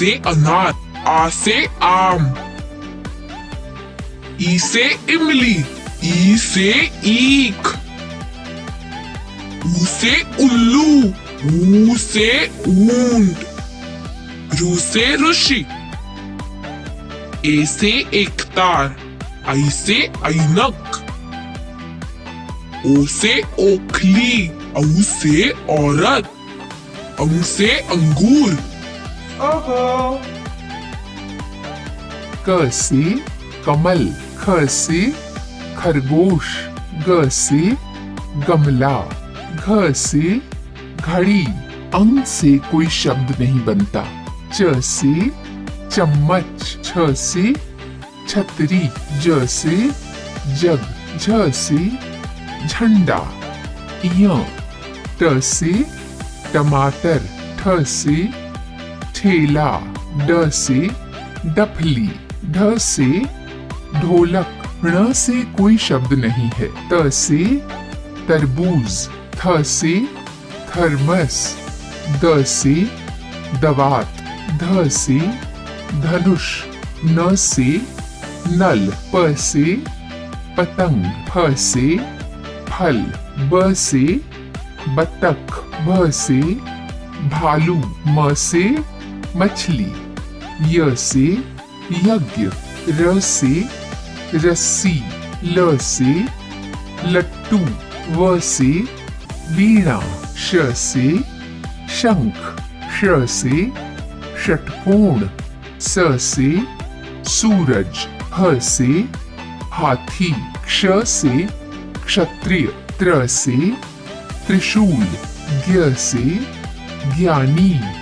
से अनार, आ से आम, ई से इमली, ई से ईख, ऊ से उल्लू, ऊ से ऊंट, रू से ऋषि, ए से एकतार, आई से ऐनक, ओ से ओखली, औ से औरत, औ से अंगूर। क से कमल, ख से खरगोश, ग से गमला, घ से घड़ी, अंग से कोई शब्द नहीं बनता। च से चम्मच, छ से छतरी, ज से जग, झ से झंडा, य, ट से टमाटर, ठ से ठेला, ड से डफली, ढ से ढोलक, ण से कोई शब्द नहीं है। त से तरबूज, थ से थर्मस, द से दवात, ध से धनुष, न से नल, प से पतंग, फ से फल, ब से बतख, भ से भालू, म से मछली, य से यज्ञ, र से रस्सी, ल से लट्टू, व से वीणा, श से शंख, श से षटकोण, स से सूरज, ह से हाथी, क्ष से क्षत्रिय, त्र से त्रिशूल, ज्ञ से ज्ञानी,